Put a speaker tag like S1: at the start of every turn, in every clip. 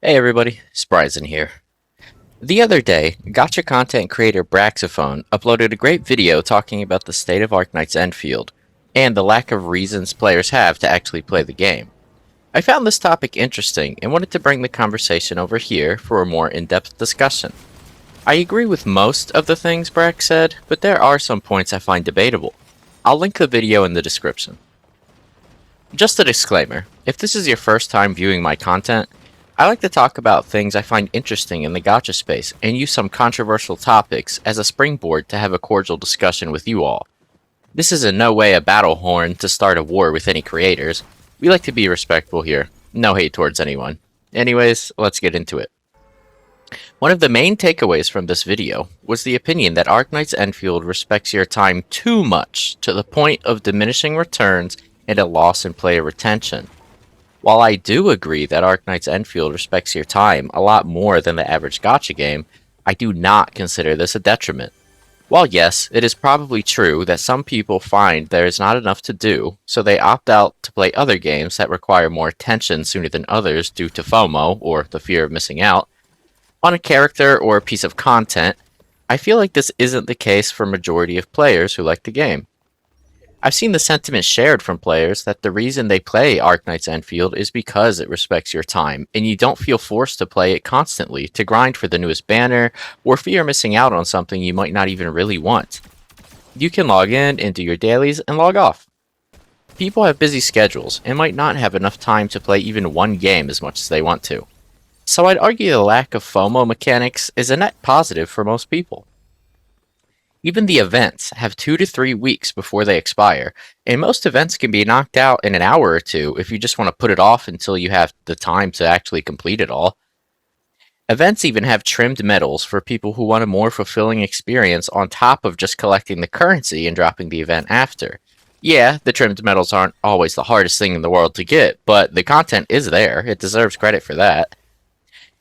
S1: Hey everybody, Spryzen here. The other day, Gacha content creator Braxophone uploaded a great video talking about the state of ArknightsEndfield, and the lack of reasons players have to actually play the game. I found this topic interesting and wanted to bring the conversation over here for a more in-depth discussion. I agree with most of the things Brax said, but there are some points I find debatable. I'll link the video in the description. Just a disclaimer, if this is your first time viewing my content, I like to talk about things I find interesting in the gacha space and use some controversial topics as a springboard to have a cordial discussion with you all. This is in no way a battle horn to start a war with any creators. We like to be respectful here. No hate towards anyone. Anyways, let's get into it. One of the main takeaways from this video was the opinion that ArknightsEndfield respects your time too much to the point of diminishing returns and a loss in player retention. While I do agree that ArknightsEndfield respects your time a lot more than the average gacha game, I do not consider this a detriment. While yes, it is probably true that some people find there is not enough to do, so they opt out to play other games that require more attention sooner than others due to FOMO, or the fear of missing out, on a character or a piece of content, I feel like this isn't the case for majority of players who like the game. I've seen the sentiment shared from players that the reason they play ArknightsEndfield is because it respects your time, and you don't feel forced to play it constantly to grind for the newest banner, or fear missing out on something you might not even really want. You can log in and do your dailies and log off. People have busy schedules and might not have enough time to play even one game as much as they want to. So I'd argue the lack of FOMO mechanics is a net positive for most people. Even the events have 2 to 3 weeks before they expire, and most events can be knocked out in an hour or two if you just want to put it off until you have the time to actually complete it all. Events even have trimmed medals for people who want a more fulfilling experience on top of just collecting the currency and dropping the event after. Yeah, the trimmed medals aren't always the hardest thing in the world to get, but the content is there. It deserves credit for that.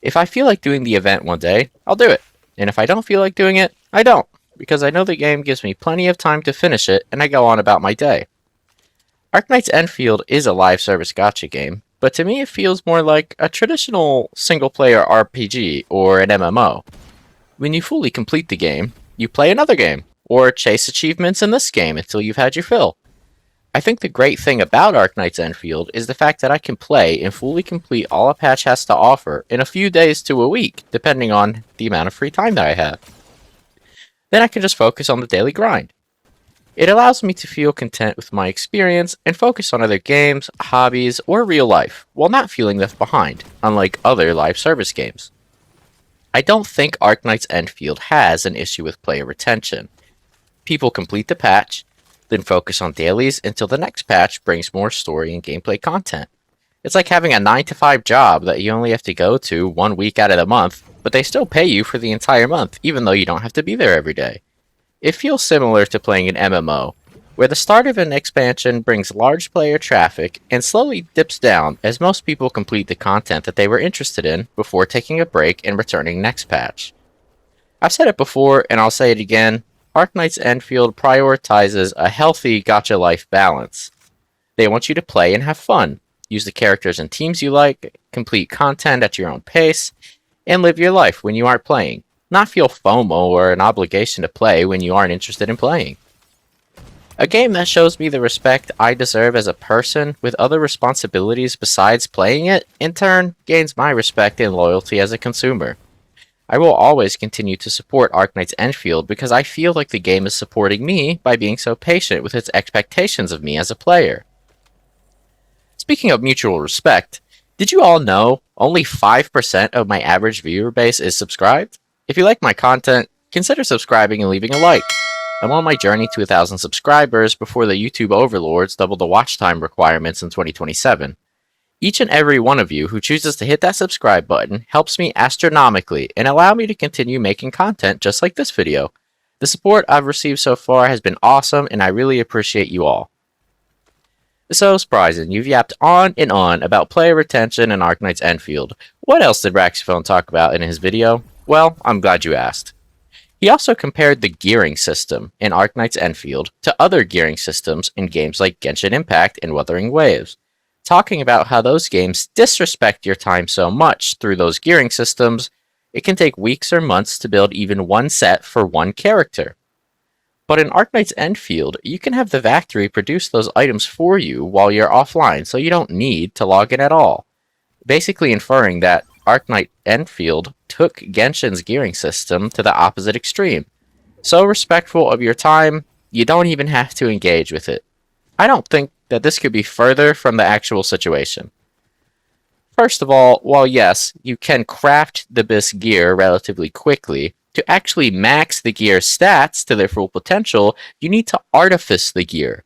S1: If I feel like doing the event one day, I'll do it, and if I don't feel like doing it, I don't, because I know the game gives me plenty of time to finish it and I go on about my day. ArknightsEndfield is a live service gacha game, but to me it feels more like a traditional single-player RPG or an MMO. When you fully complete the game, you play another game, or chase achievements in this game until you've had your fill. I think the great thing about ArknightsEndfield is the fact that I can play and fully complete all a patch has to offer in a few days to a week, depending on the amount of free time that I have. Then I can just focus on the daily grind. It allows me to feel content with my experience and focus on other games, hobbies, or real life, while not feeling left behind, unlike other live service games. I don't think ArknightsEndfield has an issue with player retention. People complete the patch, then focus on dailies until the next patch brings more story and gameplay content. It's like having a 9-to-5 job that you only have to go to 1 week out of the month, but they still pay you for the entire month, even though you don't have to be there every day. It feels similar to playing an MMO, where the start of an expansion brings large player traffic and slowly dips down as most people complete the content that they were interested in before taking a break and returning next patch. I've said it before and I'll say it again, ArknightsEndfield prioritizes a healthy gacha life balance. They want you to play and have fun, use the characters and teams you like, complete content at your own pace, and live your life when you aren't playing, not feel FOMO or an obligation to play when you aren't interested in playing. A game that shows me the respect I deserve as a person with other responsibilities besides playing it, in turn, gains my respect and loyalty as a consumer. I will always continue to support ArknightsEndfield because I feel like the game is supporting me by being so patient with its expectations of me as a player. Speaking of mutual respect, did you all know only 5% of my average viewer base is subscribed? If you like my content, consider subscribing and leaving a like. I'm on my journey to 1,000 subscribers before the YouTube overlords double the watch time requirements in 2027. Each and every one of you who chooses to hit that subscribe button helps me astronomically and allow me to continue making content just like this video. The support I've received so far has been awesome and I really appreciate you all. So, Spryzen, you've yapped on and on about player retention in ArknightsEndfield. What else did Braxophone talk about in his video? Well, I'm glad you asked. He also compared the gearing system in ArknightsEndfield to other gearing systems in games like Genshin Impact and Wuthering Waves. talking about how those games disrespect your time so much through those gearing systems, it can take weeks or months to build even one set for one character. But in ArknightsEndfield, you can have the factory produce those items for you while you're offline, so you don't need to log in at all. Basically inferring that ArknightsEndfield took Genshin's gearing system to the opposite extreme. So respectful of your time, you don't even have to engage with it. I don't think that this could be further from the actual situation. First of all, while yes, you can craft the best gear relatively quickly, to actually max the gear's stats to their full potential, you need to artifice the gear.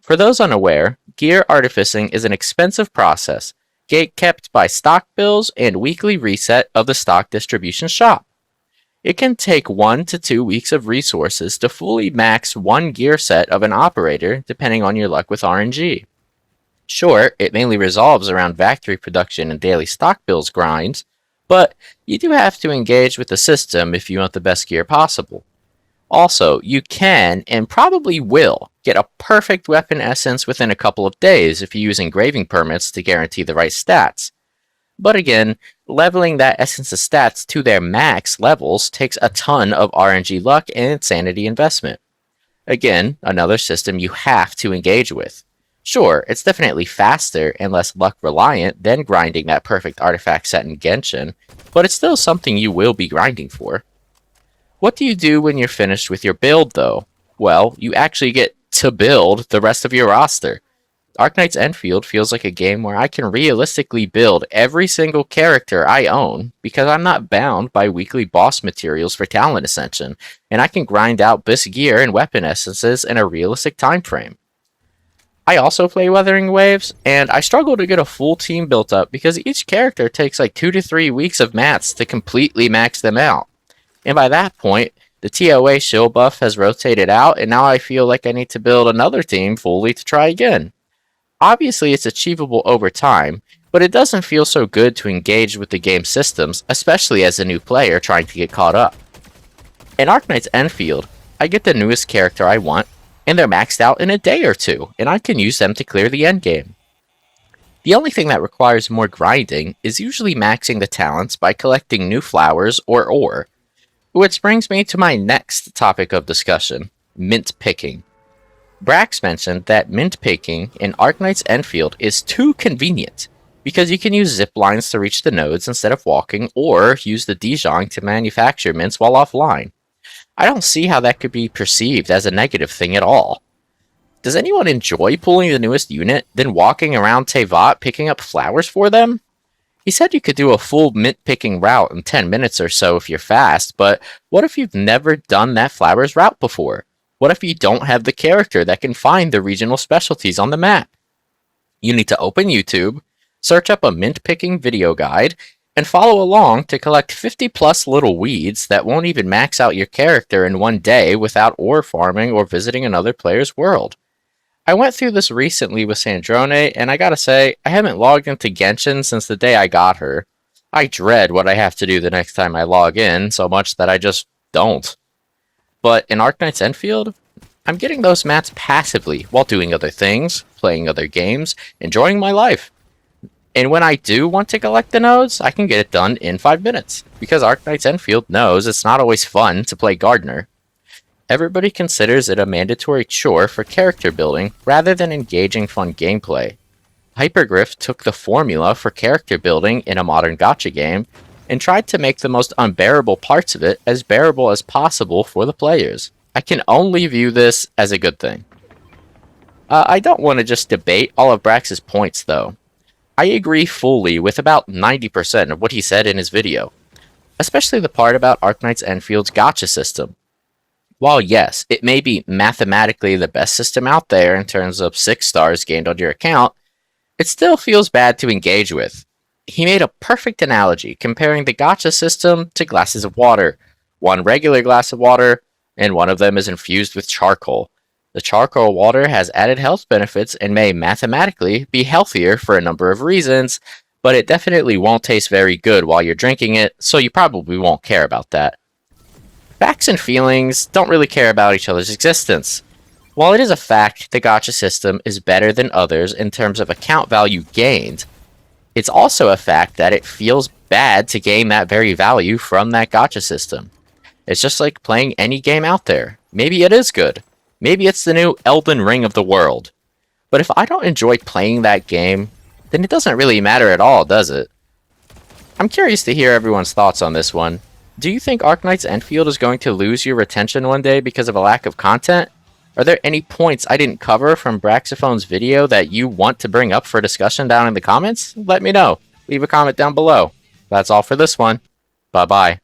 S1: For those unaware, gear artificing is an expensive process, gate-kept by stock bills and weekly reset of the stock distribution shop. It can take 1 to 2 weeks of resources to fully max one gear set of an operator, depending on your luck with RNG. Sure, it mainly resolves around factory production and daily stock bills grinds, but you do have to engage with the system if you want the best gear possible. Also, you can, and probably will, get a perfect weapon essence within a couple of days if you use engraving permits to guarantee the right stats. But again, leveling that essence's stats to their max levels takes a ton of RNG luck and insanity investment. Again, another system you have to engage with. Sure, it's definitely faster and less luck reliant than grinding that perfect artifact set in Genshin, but it's still something you will be grinding for. What do you do when you're finished with your build, though? Well, you actually get to build the rest of your roster. ArknightsEndfield feels like a game where I can realistically build every single character I own because I'm not bound by weekly boss materials for talent ascension, and I can grind out best gear and weapon essences in a realistic time frame. I also play Weathering Waves, and I struggle to get a full team built up because each character takes like 2 to 3 weeks of mats to completely max them out. And by that point, the TOA shield buff has rotated out, and now I feel like I need to build another team fully to try again. Obviously, it's achievable over time, but it doesn't feel so good to engage with the game's systems, especially as a new player trying to get caught up. In ArknightsEndfield, I get the newest character I want, and they're maxed out in a day or two, and I can use them to clear the endgame. The only thing that requires more grinding is usually maxing the talents by collecting new flowers or ore. Which brings me to my next topic of discussion, mint picking. Brax mentioned that mint picking in ArknightsEndfield is too convenient, because you can use zip lines to reach the nodes instead of walking, or use the Dijon to manufacture mints while offline. I don't see how that could be perceived as a negative thing at all. Does anyone enjoy pulling the newest unit, then walking around Tevat picking up flowers for them? He said you could do a full mint picking route in 10 minutes or so if you're fast, but what if you've never done that flowers route before? What if you don't have the character that can find the regional specialties on the map? You need to open YouTube, search up a mint picking video guide, and follow along to collect 50 plus little weeds that won't even max out your character in one day without ore farming or visiting another player's world. I went through this recently with Sandrone, and I gotta say, I haven't logged into Genshin since the day I got her. I dread what I have to do the next time I log in so much that I just don't. But in ArknightsEndfield, I'm getting those mats passively while doing other things, playing other games, enjoying my life. And when I do want to collect the nodes, I can get it done in 5 minutes, because ArknightsEndfield knows it's not always fun to play Gardener. Everybody considers it a mandatory chore for character building rather than engaging fun gameplay. Hypergriff took the formula for character building in a modern gacha game and tried to make the most unbearable parts of it as bearable as possible for the players. I can only view this as a good thing. I don't want to just debate all of Brax's points though. I agree fully with about 90% of what he said in his video, especially the part about ArknightsEndfield's gacha system. While yes, it may be mathematically the best system out there in terms of 6 stars gained on your account, it still feels bad to engage with. He made a perfect analogy comparing the gacha system to glasses of water. One regular glass of water, and one of them is infused with charcoal. The charcoal water has added health benefits and may mathematically be healthier for a number of reasons, but it definitely won't taste very good while you're drinking it, so you probably won't care about that. Facts and feelings don't really care about each other's existence. While it is a fact the gacha system is better than others in terms of account value gained, it's also a fact that it feels bad to gain that very value from that gacha system. It's just like playing any game out there. Maybe it is good. Maybe it's the new Elden Ring of the world. But if I don't enjoy playing that game, then it doesn't really matter at all, does it? I'm curious to hear everyone's thoughts on this one. Do you think ArknightsEndfield is going to lose your retention one day because of a lack of content? Are there any points I didn't cover from Braxophone's video that you want to bring up for discussion down in the comments? Let me know. Leave a comment down below. That's all for this one. Bye-bye.